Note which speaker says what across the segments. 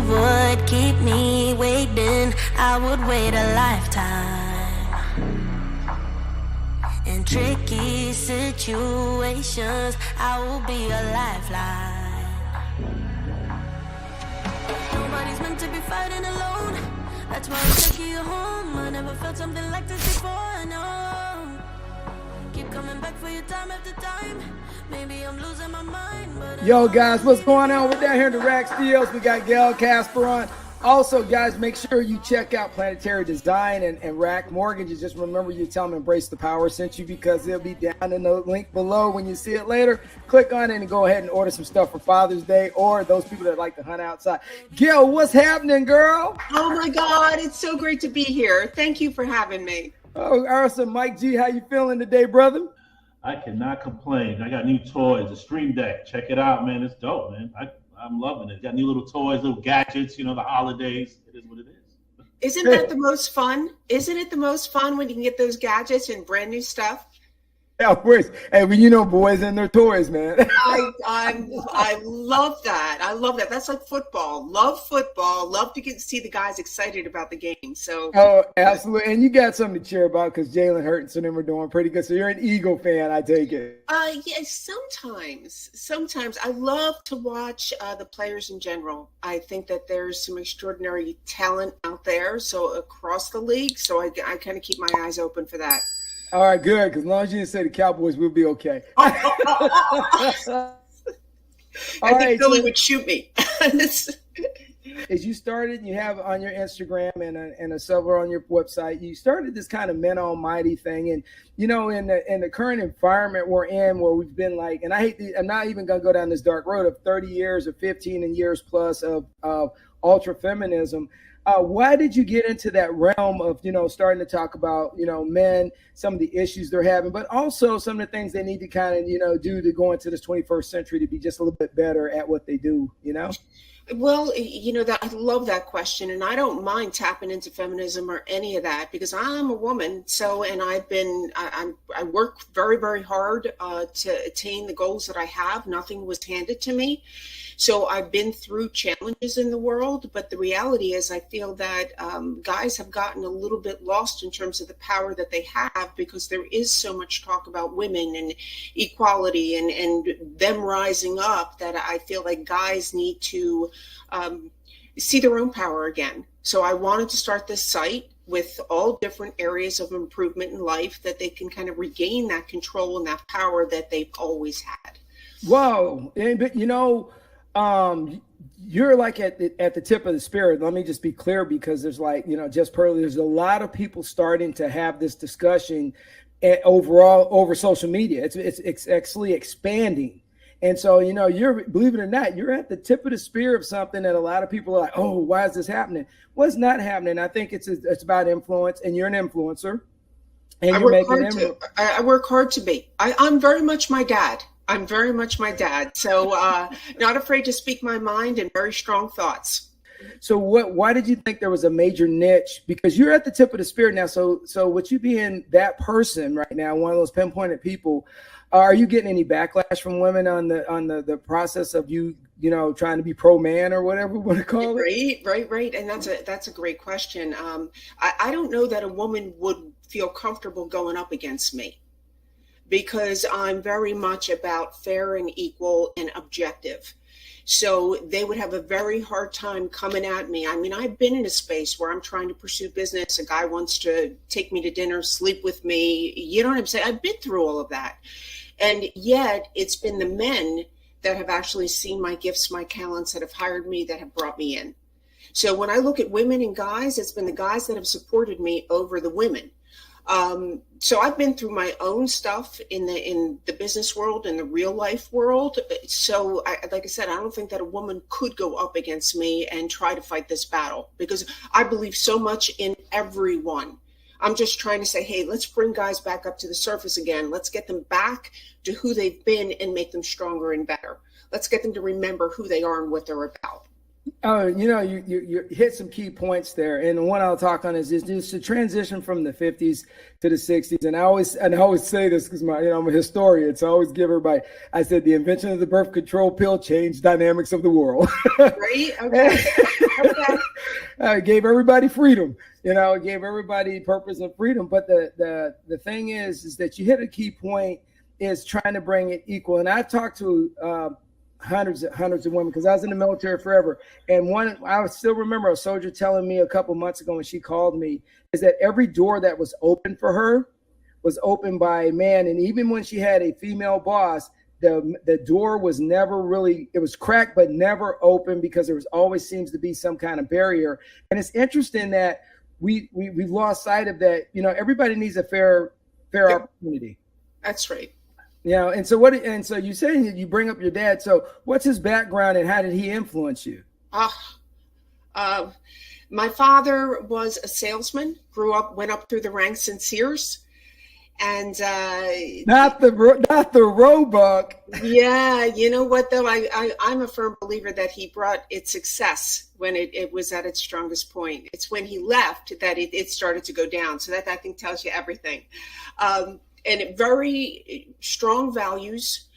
Speaker 1: would keep me waiting, I would wait a lifetime. In tricky situations, I will be a lifeline. Nobody's meant to be fighting alone. That's why I take you home. I never felt something like this before, no. Keep coming back for you time after time. Maybe I'm losing my mind, but
Speaker 2: yo, guys, what's going on? We're down here in the Rack Studios. We got Gail Kasper on. Also, guys, make sure you check out Planetary Design and Rack Mortgages. Just remember, you tell them Embrace the Power sent you, because it'll be down in the link below when you see it later. Click on it and go ahead and order some stuff for Father's Day, or those people that like to hunt outside. Gail, what's happening, girl?
Speaker 3: Oh my God, it's so great to be here. Thank you for having me.
Speaker 2: Oh, awesome. Mike G, how you feeling today, brother?
Speaker 4: I cannot complain. I got new toys, the Stream Deck. Check it out, man. It's dope, man. I'm loving it. Got new little toys, little gadgets, the holidays. It is what it is.
Speaker 3: Isn't that the most fun? Isn't it the most fun when you can get those gadgets and brand new stuff?
Speaker 2: Yeah, of course. Hey, well, boys and their toys, man.
Speaker 3: I love that. I love that. That's like football. Love football. Love to see the guys excited about the game. So. Oh,
Speaker 2: absolutely. And you got something to cheer about, because Jalen Hurts and them are doing pretty good. So you're an Eagle fan, I take it.
Speaker 3: Yeah, sometimes I love to watch the players in general. I think that there's some extraordinary talent out there. So across the league. So I kind of keep my eyes open for that.
Speaker 2: All right, good. Because as long as you didn't say the Cowboys, we'll be okay.
Speaker 3: I think Philly would shoot me.
Speaker 2: As you started, you have on your Instagram and a several on your website, you started this kind of men almighty thing. And, in the current environment we're in, where we've been like, and I'm not even going to go down this dark road of 30 years or 15 years plus of ultra feminism. Why did you get into that realm of, starting to talk about, men, some of the issues they're having, but also some of the things they need to kind of, do to go into this 21st century to be just a little bit better at what they do,
Speaker 3: Well, that I love that question, and I don't mind tapping into feminism or any of that, because I'm a woman. So, and I work very, very hard to attain the goals that I have. Nothing was handed to me. So I've been through challenges in the world, but the reality is I feel that guys have gotten a little bit lost in terms of the power that they have, because there is so much talk about women and equality and them rising up, that I feel like guys need to see their own power again. So I wanted to start this site with all different areas of improvement in life, that they can kind of regain that control and that power that they've always had.
Speaker 2: Whoa. But you're like at the tip of the spear. Let me just be clear, because there's there's a lot of people starting to have this discussion overall over social media. It's actually expanding. And so, you're, believe it or not, you're at the tip of the spear of something that a lot of people are like, oh, why is this happening? Well, it's not happening. I think it's about influence, and you're an influencer. And
Speaker 3: I work hard to be. I'm very much my dad. I'm very much my dad. So not afraid to speak my mind, and very strong thoughts.
Speaker 2: So why did you think there was a major niche? Because you're at the tip of the spear now. So with you being that person right now, one of those pinpointed people, are you getting any backlash from women on the process of you trying to be pro man or whatever we want to call it?
Speaker 3: Right. And that's a great question. I don't know that a woman would feel comfortable going up against me, because I'm very much about fair and equal and objective. So they would have a very hard time coming at me. I mean, I've been in a space where I'm trying to pursue business. A guy wants to take me to dinner, sleep with me. You know what I'm saying? I've been through all of that. And yet it's been the men that have actually seen my gifts, my talents, that have hired me, that have brought me in. So when I look at women and guys, it's been the guys that have supported me over the women. So I've been through my own stuff in the business world, in the real life world. So like I said, I don't think that a woman could go up against me and try to fight this battle, because I believe so much in everyone. I'm just trying to say, hey, let's bring guys back up to the surface again. Let's get them back to who they've been and make them stronger and better. Let's get them to remember who they are and what they're about.
Speaker 2: Oh, you hit some key points there, and the one I'll talk on is just the transition from the 50s to the 60s. And I always say this because I'm a historian, so I always give everybody. I said the invention of the birth control pill changed dynamics of the world.
Speaker 3: Right? Okay.
Speaker 2: It gave everybody freedom. It gave everybody purpose and freedom. But the thing is that you hit a key point is trying to bring it equal. And I've talked to hundreds of women because I was in the military forever. And I still remember a soldier telling me a couple months ago when she called me is that every door that was open for her was opened by a man. And even when she had a female boss, the door was never really, it was cracked, but never open because there was always seems to be some kind of barrier. And it's interesting that we've lost sight of that. Everybody needs a fair opportunity.
Speaker 3: That's right.
Speaker 2: And so you say you bring up your dad. So what's his background and how did he influence you?
Speaker 3: My father was a salesman, went up through the ranks in Sears, and
Speaker 2: not the Roebuck.
Speaker 3: Yeah, you know what though? I'm a firm believer that he brought its success when it was at its strongest point. It's when he left that it started to go down. So that I think tells you everything. And very strong values.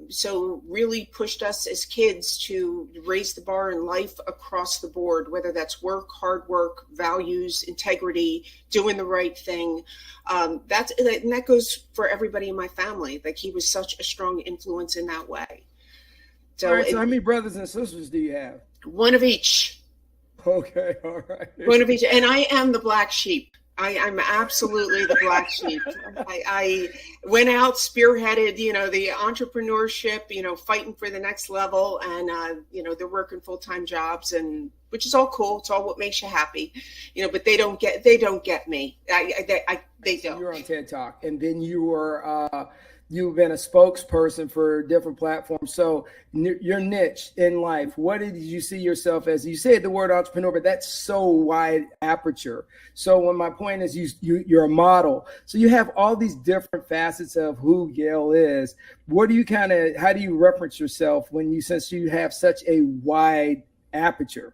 Speaker 3: So really pushed us as kids to raise the bar in life across the board, whether that's work, hard work, values, integrity, doing the right thing. And that goes for everybody in my family. Like he was such a strong influence in that way.
Speaker 2: So, all right, so how many brothers and sisters do you have?
Speaker 3: One of each.
Speaker 2: Okay, all right.
Speaker 3: One of each. And I am the black sheep. I'm absolutely the black sheep. I went out, spearheaded, the entrepreneurship, fighting for the next level, and they're working full-time jobs, and which is all cool. It's all what makes you happy, but they don't get me. They don't.
Speaker 2: You're on TED Talk, and then you were you've been a spokesperson for different platforms. So your niche in life, what did you see yourself as? You said the word entrepreneur, but that's so wide aperture. So when my point is you're a model. So you have all these different facets of who Gail is. What do you how do you reference yourself since you have such a wide aperture?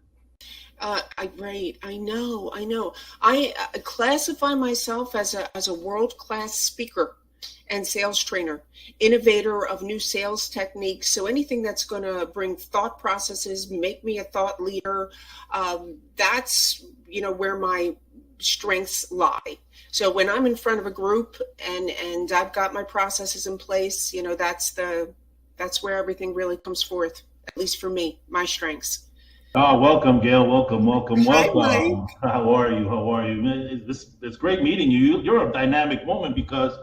Speaker 3: Right. I know. I classify myself as a world-class speaker and sales trainer, innovator of new sales techniques. So anything that's going to bring thought processes, make me a thought leader, that's, where my strengths lie. So when I'm in front of a group and I've got my processes in place, that's where everything really comes forth, at least for me, my strengths.
Speaker 4: Oh, welcome, Gail. Welcome.
Speaker 3: Hi, Mike.
Speaker 4: How are you? It's great meeting you. You're a dynamic woman because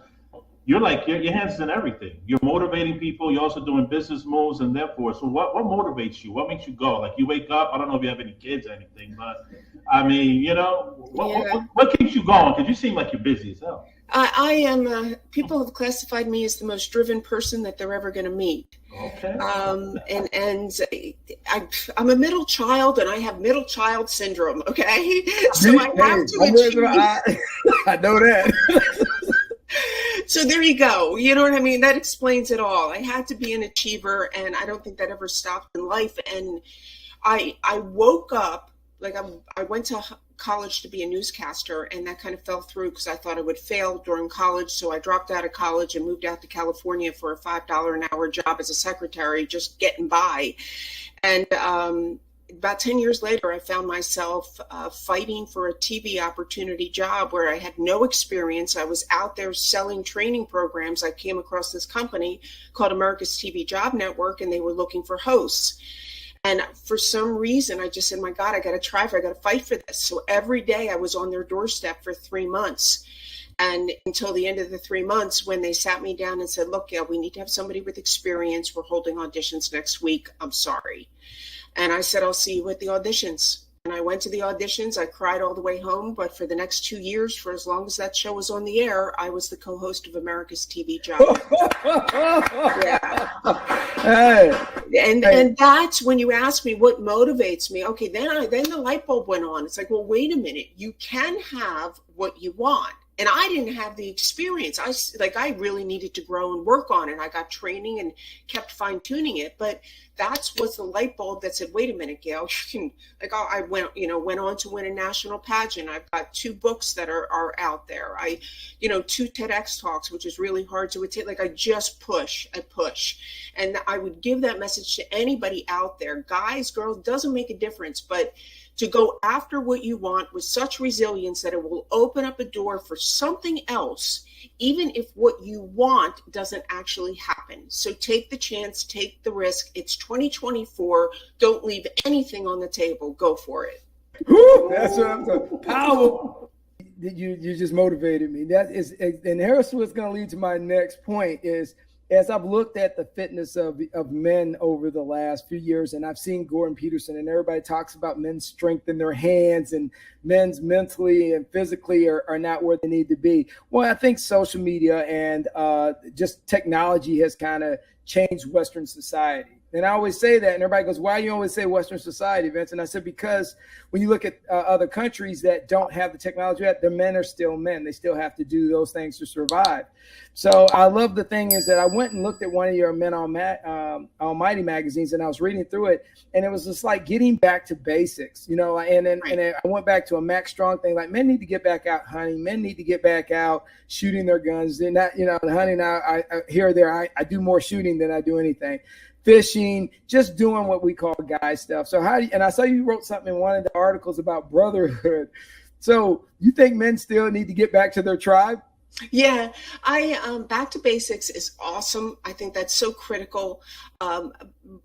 Speaker 4: you're your hands in everything. You're motivating people. You're also doing business moves, and therefore, so what motivates you? What makes you go? Like you wake up. I don't know if you have any kids or anything, but I mean, what keeps you going? Because you seem like you're busy as hell.
Speaker 3: I am. People have classified me as the most driven person that they're ever going to meet.
Speaker 4: Okay.
Speaker 3: I'm a middle child, and I have middle child syndrome. Okay, so I have to achieve.
Speaker 2: I know that.
Speaker 3: So there you go. You know what I mean? That explains it all. I had to be an achiever, and I don't think that ever stopped in life. And I woke up, I went to college to be a newscaster, and that kind of fell through because I thought I would fail during college. So I dropped out of college and moved out to California for a $5 an hour job as a secretary, just getting by. And about 10 years later, I found myself fighting for a TV opportunity job where I had no experience. I was out there selling training programs. I came across this company called America's TV Job Network, and they were looking for hosts. And for some reason, I just said, my God, I got to try I got to fight for this. So every day I was on their doorstep for 3 months. And until the end of the 3 months, when they sat me down and said, look, Gail, we need to have somebody with experience. We're holding auditions next week. I'm sorry. And I said, I'll see you at the auditions. And I went to the auditions. I cried all the way home. But for the next 2 years, for as long as that show was on the air, I was the co-host of America's TV Job. Yeah. Hey. And that's when you ask me what motivates me. Okay, then the light bulb went on. It's like, well, wait a minute. You can have what you want. And I didn't have the experience. I really needed to grow and work on it. I got training and kept fine tuning it. But that's what's the light bulb that said, wait a minute, Gail, I went on to win a national pageant. I've got 2 books that are out there. 2 TEDx talks, which is really hard to attain. I just push. And I would give that message to anybody out there, guys, girls, doesn't make a difference, but to go after what you want with such resilience that it will open up a door for something else, even if what you want doesn't actually happen. So take the chance, take the risk. It's 2024. Don't leave anything on the table. Go for it.
Speaker 2: Woo, that's what I'm talking. Powerful. You just motivated me. That is, and here's what's going to lead to my next point is, as I've looked at the fitness of men over the last few years, and I've seen Gordon Peterson, and everybody talks about men's strength in their hands and men's mentally and physically are not where they need to be. Well, I think social media and just technology has kind of changed Western society. And I always say that, and everybody goes, why do you always say Western society, Vince? And I said, because when you look at other countries that don't have the technology yet, the men are still men. They still have to do those things to survive. So I love the thing is that I went and looked at one of your Men Almighty magazines, and I was reading through it, and it was just like getting back to basics, and I went back to a Max Strong thing, like men need to get back out hunting. Men need to get back out shooting their guns. They're not, hunting out here or there. I do more shooting than I do anything. Fishing, just doing what we call guy stuff. So and I saw you wrote something in one of the articles about brotherhood. So you think men still need to get back to their tribe?
Speaker 3: Yeah, back to basics is awesome. I think that's so critical.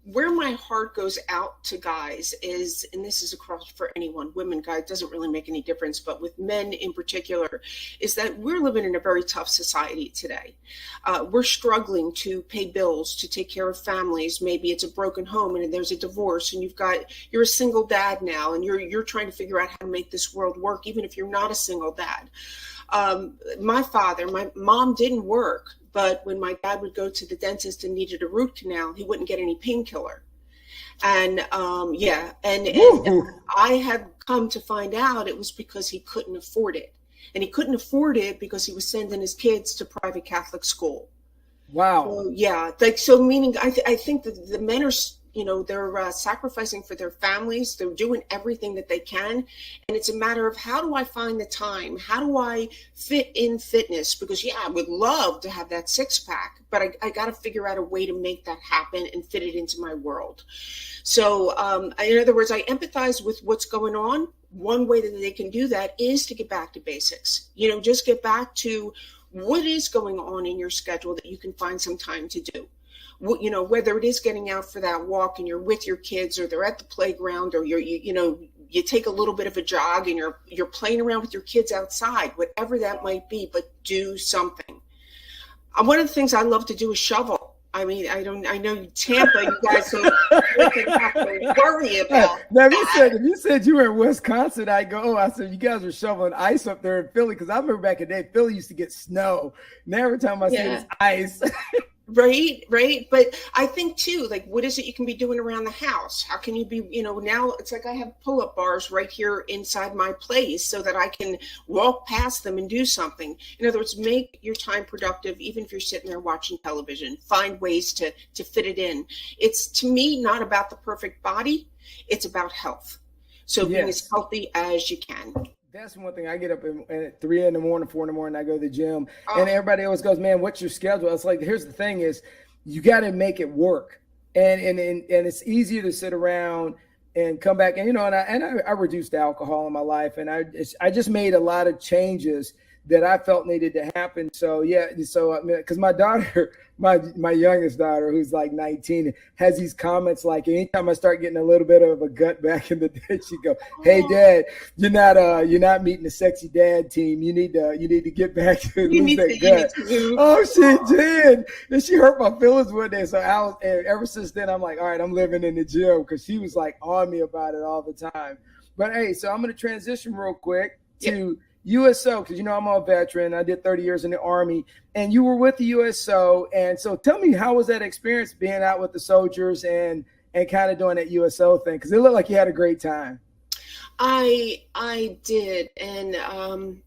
Speaker 3: Where my heart goes out to guys is, and this is across for anyone, women, guys, doesn't really make any difference, but with men in particular, is that we're living in a very tough society today. We're struggling to pay bills, to take care of families. Maybe it's a broken home and there's a divorce, and you're a single dad now, and you're trying to figure out how to make this world work, even if you're not a single dad. My mom didn't work, but when my dad would go to the dentist and needed a root canal, he wouldn't get any painkiller. And I had come to find out it was because he couldn't afford it. And he couldn't afford it because he was sending his kids to private Catholic school.
Speaker 2: Wow.
Speaker 3: So, meaning I think that the men are, they're sacrificing for their families. They're doing everything that they can. And it's a matter of, how do I find the time? How do I fit in fitness? Because I would love to have that 6-pack, but I got to figure out a way to make that happen and fit it into my world. So in other words, I empathize with what's going on. One way that they can do that is to get back to basics. Just get back to what is going on in your schedule that you can find some time to do. Whether it is getting out for that walk and you're with your kids, or they're at the playground, or you take a little bit of a jog and you're playing around with your kids outside, whatever that might be, but do something. One of the things I love to do is shovel. I mean, I know Tampa, you guys don't have to worry about
Speaker 2: now,
Speaker 3: that.
Speaker 2: if you said you were in Wisconsin, I said, you guys are shoveling ice up there in Philly, because I remember back in the day, Philly used to get snow. And every time I see it, it's ice.
Speaker 3: Right. But I think too, what is it you can be doing around the house? How can you be, now it's like I have pull-up bars right here inside my place so that I can walk past them and do something. In other words, make your time productive, even if you're sitting there watching television. Find ways to fit it in. It's, to me, not about the perfect body. It's about health. So being as healthy as you can.
Speaker 2: That's one thing. I get up at 3 in the morning, 4 in the morning, I go to the gym, and everybody always goes, man, what's your schedule? It's like, here's the thing is, you got to make it work. And it's easier to sit around and come back. And, I reduced alcohol in my life, and I just made a lot of changes that I felt needed to happen. So, because my daughter, my youngest daughter, who's like 19, has these comments like, anytime I start getting a little bit of a gut back in the day, she'd go, hey, Dad, you're not meeting the sexy dad team. You need to get back to lose that gut. Oh, she did. And she hurt my feelings one day. So ever since then, I'm like, all right, I'm living in the gym, because she was like on me about it all the time. But hey, so I'm going to transition real quick to USO, because I'm a veteran. I did 30 years in the Army, and you were with the USO. And so tell me, how was that experience being out with the soldiers and kind of doing that USO thing? Because it looked like you had a great time.
Speaker 3: I did. And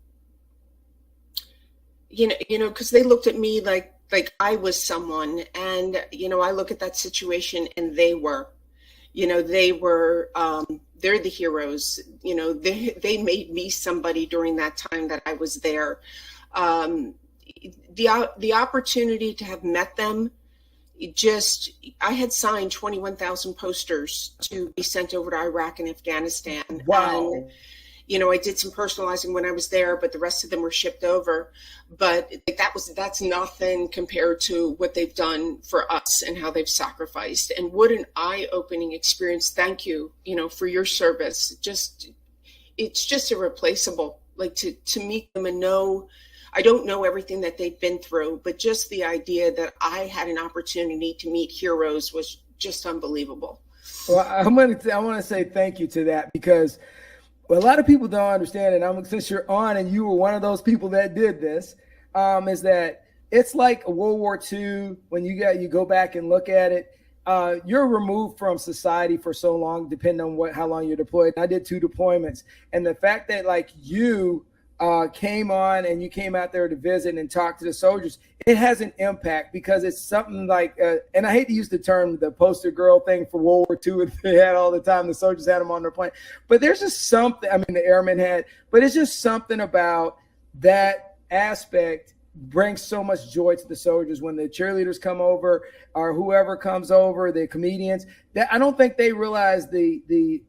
Speaker 3: because they looked at me like I was someone, and I look at that situation, and they were, they're the heroes. They made me somebody during that time that I was there. The opportunity to have met them, I had signed 21,000 posters to be sent over to Iraq and Afghanistan.
Speaker 2: Wow.
Speaker 3: And, I did some personalizing when I was there, but the rest of them were shipped over. But that's nothing compared to what they've done for us and how they've sacrificed. And what an eye-opening experience. Thank you, for your service. It's just irreplaceable. Like to meet them and know, I don't know everything that they've been through, but just the idea that I had an opportunity to meet heroes was just unbelievable.
Speaker 2: Well, I want to say thank you to that, because what a lot of people don't understand, and since you're on and you were one of those people that did this, is that it's like World War II. When you go back and look at it, you're removed from society for so long, depending on how long you're deployed. I did 2 deployments, and the fact that you came on and you came out there to visit and talk to the soldiers, it has an impact, because it's something like, and I hate to use the term, the poster girl thing for World War II, they had all the time, the soldiers had them on their plane, but there's just something, the airmen had, but it's just something about that aspect brings so much joy to the soldiers when the cheerleaders come over or whoever comes over, the comedians. That I don't think they realize the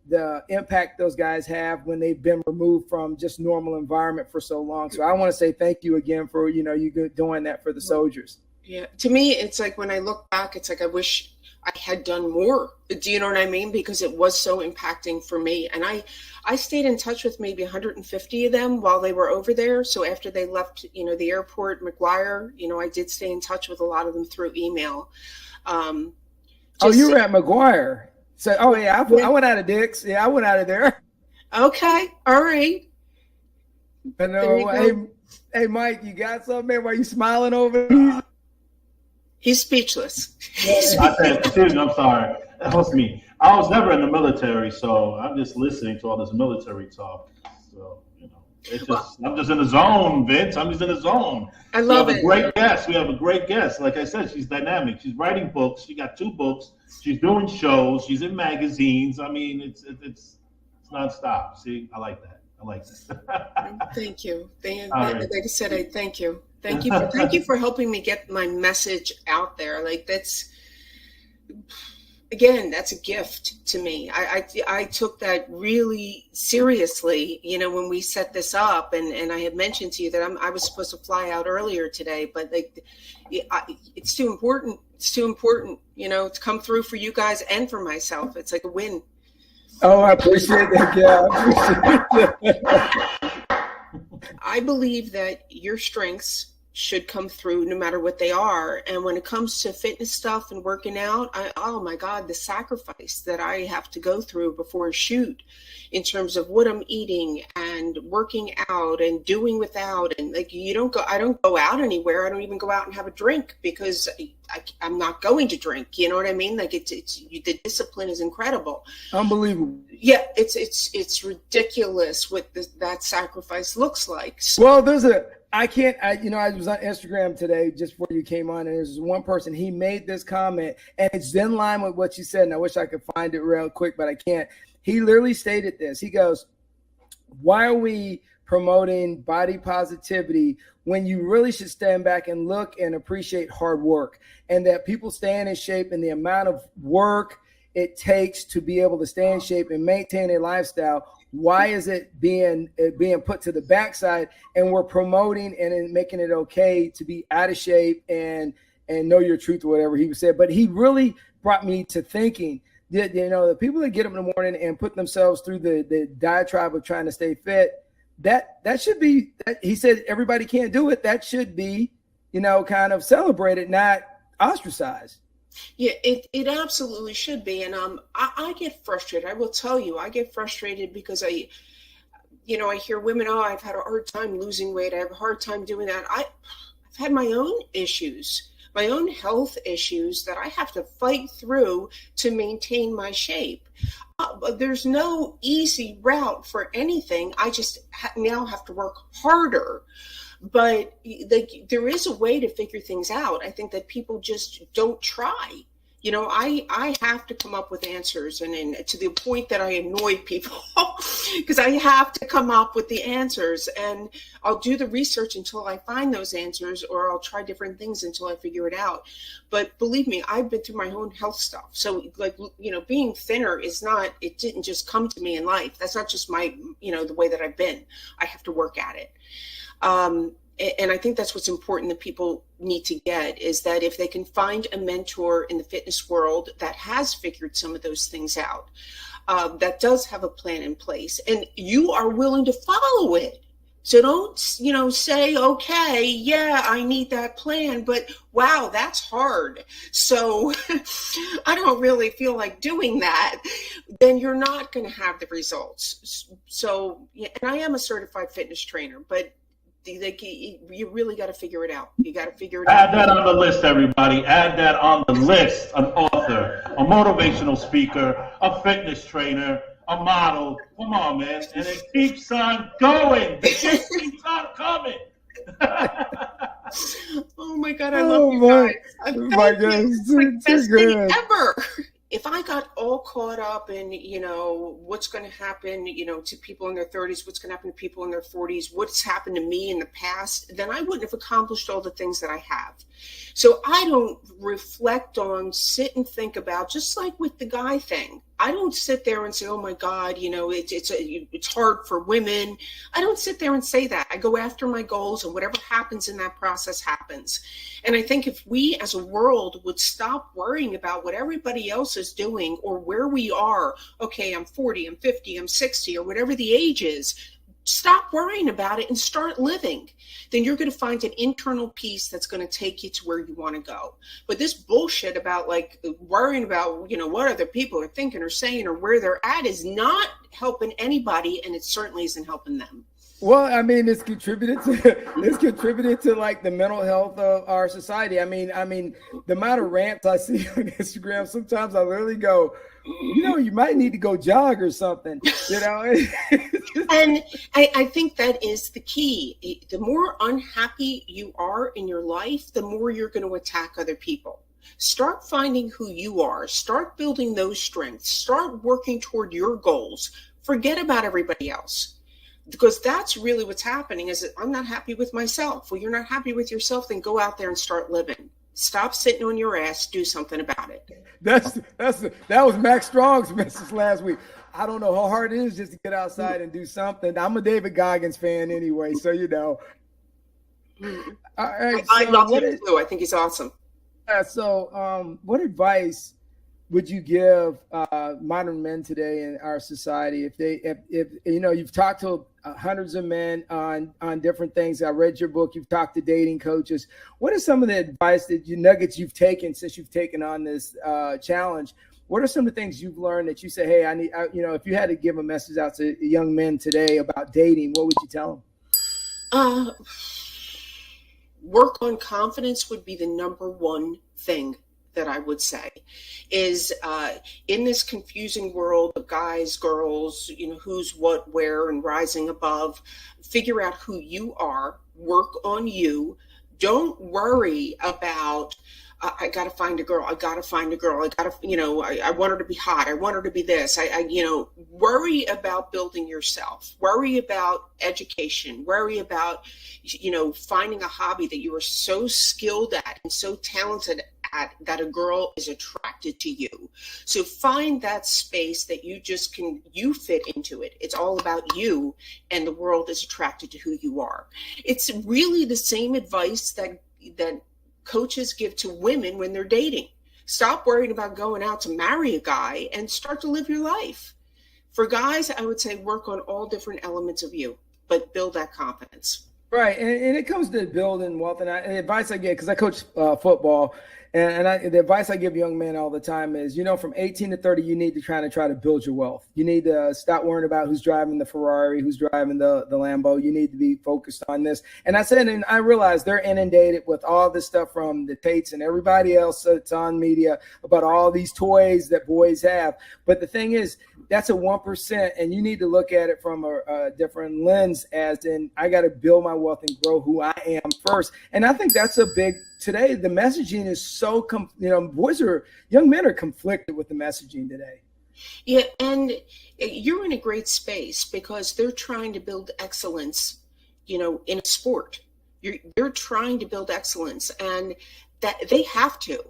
Speaker 2: impact those guys have when they've been removed from just normal environment for so long. So I want to say thank you again for you doing that for the soldiers.
Speaker 3: Yeah, to me, it's like when I look back, it's like I wish I had done more. Do you know what I mean? Because it was so impacting for me. And I stayed in touch with maybe 150 of them while they were over there. So after they left, the airport, McGuire, I did stay in touch with a lot of them through email.
Speaker 2: You were at McGuire. So, I went out of Dick's. Yeah, I went out of there.
Speaker 3: Okay. All right.
Speaker 2: I know. Hey, Mike, you got something, man? Why are you smiling over there?
Speaker 3: He's speechless.
Speaker 4: I said, excuse me, I'm sorry. That was me. I was never in the military, so I'm just listening to all this military talk. So, I'm just in the zone, Vince. I'm just in the zone.
Speaker 3: I love it.
Speaker 4: We have a great guest. Like I said, she's dynamic. She's writing books. She got 2 books. She's doing shows. She's in magazines. It's nonstop. See, I like that.
Speaker 3: Thank you.
Speaker 4: Right.
Speaker 3: Like I said, I thank you. Thank you for helping me get my message out there. Like that's a gift to me. I took that really seriously, when we set this up, and I had mentioned to you that I was supposed to fly out earlier today, but it's too important. It's too important, to come through for you guys and for myself. It's like a win.
Speaker 2: Oh, I appreciate that, Gail.
Speaker 3: I believe that your strengths should come through no matter what they are. And when it comes to fitness stuff and working out, oh my God, the sacrifice that I have to go through before a shoot in terms of what I'm eating and working out and doing without. And I don't go out anywhere. I don't even go out and have a drink because I'm not going to drink. You know what I mean? Like the discipline is incredible.
Speaker 2: Unbelievable.
Speaker 3: Yeah, it's ridiculous what that sacrifice looks like. So,
Speaker 2: well, I was on Instagram today just before you came on, and there's one person, he made this comment, and it's in line with what you said, and I wish I could find it real quick, but I can't. He literally stated this. He goes, why are we promoting body positivity when you really should stand back and look and appreciate hard work, and that people staying in shape and the amount of work it takes to be able to stay in shape and maintain a lifestyle? Why is it being put to the backside, and we're promoting and making it okay to be out of shape and know your truth or whatever he said? But he really brought me to thinking that, the people that get up in the morning and put themselves through the diatribe of trying to stay fit, that should be, he said, everybody can't do it. That should be, kind of celebrated, not ostracized.
Speaker 3: Yeah, it absolutely should be. And I get frustrated. I will tell you, I get frustrated because I hear women, I've had a hard time losing weight. I have a hard time doing that. I've had my own issues, my own health issues that I have to fight through to maintain my shape. But there's no easy route for anything. I just now have to work harder. But like, there is a way to figure things out. I think that people just don't try. You know, I have to come up with answers, and to the point that I annoy people because I have to come up with the answers, and I'll do the research until I find those answers, or I'll try different things until I figure it out. But believe me, I've been through my own health stuff. So like, you know, being thinner is not, it didn't just come to me in life. That's not just my, you know, the way that I've been. I have to work at it. And I think that's what's important that people need to get, is that if they can find a mentor in the fitness world that has figured some of those things out, that does have a plan in place, and you are willing to follow it. So don't, you know, say, okay, yeah, I need that plan, but wow, that's hard. So I don't really feel like doing that. Then you're not going to have the results. So, and I am a certified fitness trainer, but you really got to figure it out. You got to figure it out.
Speaker 4: Add that on the list, everybody. Add that on the list. An author, a motivational speaker, a fitness trainer, a model. Come on, man. And it keeps on going. It keeps on coming.
Speaker 3: Oh my God, I love you guys. It's like the best thing ever. If I got all caught up in, you know, what's going to happen, you know, to people in their 30s, what's going to happen to people in their 40s, what's happened to me in the past, then I wouldn't have accomplished all the things that I have. So I don't reflect on, sit and think about, just like with the guy thing. I don't sit there and say, oh my God, you know, it's hard for women. I don't sit there and say that. I go after my goals, and whatever happens in that process happens. And I think if we as a world would stop worrying about what everybody else is doing or where we are, okay, I'm 40, I'm 50, I'm 60, or whatever the age is, stop worrying about it and start living. Then you're going to find an internal peace that's going to take you to where you want to go. But this bullshit about like worrying about, you know, what other people are thinking or saying or where they're at is not helping anybody, and it certainly isn't helping them.
Speaker 2: Well, I mean, it's contributed to like the mental health of our society. I mean, the amount of rants I see on Instagram, sometimes I literally go, you know, you might need to go jog or something, you know.
Speaker 3: And I think that is the key. The more unhappy you are in your life, the more you're going to attack other people. Start finding who you are. Start building those strengths. Start working toward your goals. Forget about everybody else. Because that's really what's happening, is that I'm not happy with myself. Well, you're not happy with yourself, then go out there and start living. Stop sitting on your ass, do something about it.
Speaker 2: That was Max Strong's message last week. I don't know how hard it is just to get outside and do something. I'm a David Goggins fan anyway, so you know. All right,
Speaker 3: I love him too. I think he's awesome.
Speaker 2: So what advice would you give modern men today in our society if you know, you've talked to hundreds of men on different things. I read your book. You've talked to dating coaches. What are some of the advice nuggets you've taken since you've taken on this challenge? What are some of the things you've learned that you say, hey, you know, if you had to give a message out to young men today about dating, what would you tell them?
Speaker 3: Work on confidence would be the number one thing that I would say, is in this confusing world of guys, girls, you know, who's what, where, and rising above, figure out who you are, work on you. Don't worry about, I got to find a girl. I got to find a girl. I got to, you know, I want her to be hot. I want her to be this. You know, worry about building yourself. Worry about education. Worry about, you know, finding a hobby that you are so skilled at and so talented at that a girl is attracted to you. So find that space that you fit into it. It's all about you, and the world is attracted to who you are. It's really the same advice that coaches give to women when they're dating. Stop worrying about going out to marry a guy and start to live your life. For guys, I would say work on all different elements of you, but build that confidence.
Speaker 2: Right. And it comes to building wealth. And advice I get, because I coach football, The advice I give young men all the time is, from 18 to 30, you need to try to build your wealth. You need to stop worrying about who's driving the Ferrari, who's driving the Lambo. You need to be focused on this. And I realize they're inundated with all this stuff from the Tates and everybody else that's on media about all these toys that boys have. But the thing is, that's a 1%, and you need to look at it from a different lens, as in, I got to build my wealth and grow who I am first. And I think that's a big, today, the messaging is so, young men are conflicted with the messaging today.
Speaker 3: Yeah, and you're in a great space because they're trying to build excellence, in a sport. You're trying to build excellence, and that they have to.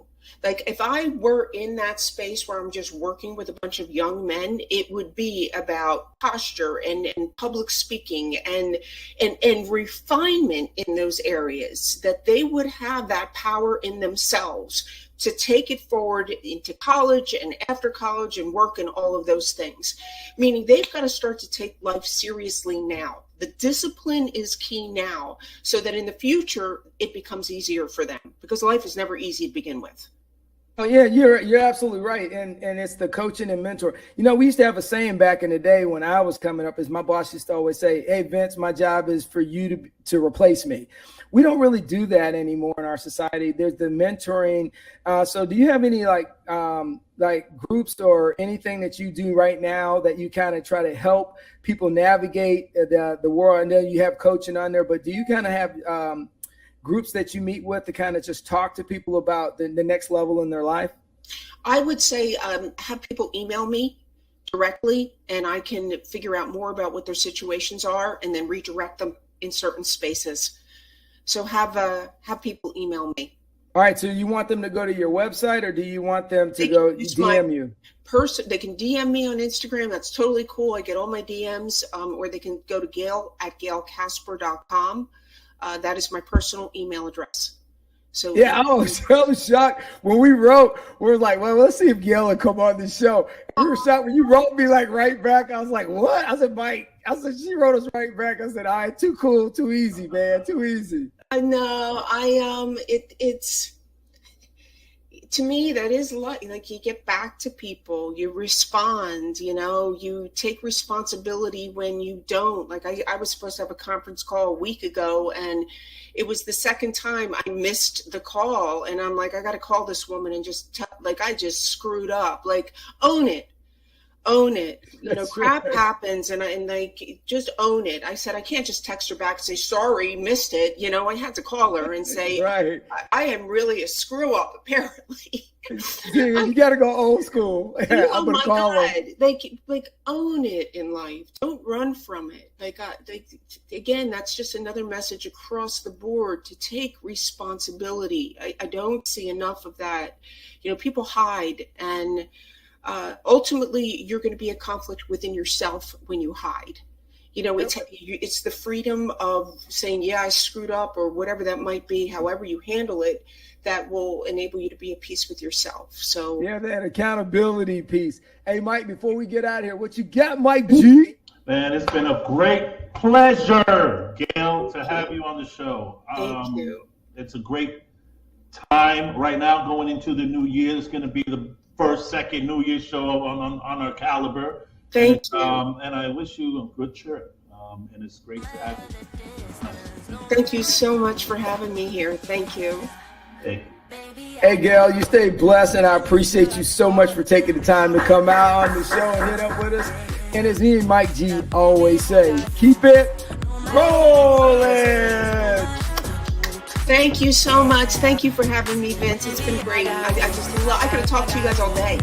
Speaker 3: Like, if I were in that space where I'm just working with a bunch of young men, it would be about posture and public speaking and refinement in those areas, that they would have that power in themselves to take it forward into college and after college and work and all of those things. Meaning they've got to start to take life seriously now. The discipline is key now, so that in the future it becomes easier for them, because life is never easy to begin with.
Speaker 2: Oh yeah, you're absolutely right, and it's the coaching and mentor. We used to have a saying back in the day when I was coming up, is my boss used to always say, "Hey Vince, my job is for you to replace me." We don't really do that anymore in our society. There's the mentoring. So do you have any like groups or anything that you do right now that you kind of try to help people navigate the world? And then you have coaching on there, but do you kind of have groups that you meet with to kind of just talk to people about the next level in their life?
Speaker 3: I would say have people email me directly, and I can figure out more about what their situations are and then redirect them in certain spaces. So have people email me.
Speaker 2: All right. So you want them to go to your website, or do you want them to go DM you?
Speaker 3: They can DM me on Instagram. That's totally cool. I get all my DMs, or they can go to gail@gailkasper.com. That is my personal email address. So
Speaker 2: yeah, I was shocked when we wrote. We were like, well, let's see if Gail will come on the show. We were shocked when you wrote me like right back. I was like, what? I said, Mike. I said, she wrote us right back. I said, all right, too cool, too easy, man, too easy.
Speaker 3: I know. It's to me, that is like you get back to people, you respond, you take responsibility when you don't. Like I was supposed to have a conference call a week ago, and it was the second time I missed the call, and I'm like, I got to call this woman and just I just screwed up. Like, own it. Crap happens, and just own it. I said, I can't just text her back and say, sorry, missed it. I had to call her and say,
Speaker 2: right.
Speaker 3: I am really a screw up, apparently.
Speaker 2: You got to go old school.
Speaker 3: Oh my God. Like own it in life. Don't run from it. Again, that's just another message across the board, to take responsibility. I don't see enough of that. People hide, and ultimately you're going to be a conflict within yourself when you hide. It's the freedom of saying, yeah, I screwed up, or whatever that might be, however you handle it, that will enable you to be at peace with yourself. So
Speaker 2: yeah, that accountability piece. Hey Mike, before we get out of here, what you got, Mike G?
Speaker 4: Man, it's been a great pleasure, Gail, to have you on the show.
Speaker 3: Thank you.
Speaker 4: It's a great time right now going into the new year. It's going to be the second New Year's show on our caliber.
Speaker 3: Thank you.
Speaker 4: And I wish you a good trip. And it's great to have you.
Speaker 3: Thank you so much for having me here. Thank you.
Speaker 4: Thank you.
Speaker 2: Hey, Gail, you stay blessed, and I appreciate you so much for taking the time to come out on the show and hit up with us. And as me and Mike G always say, keep it rolling.
Speaker 3: Thank you so much. Thank you for having me, Vince. It's been great. I could have talked to you guys all day.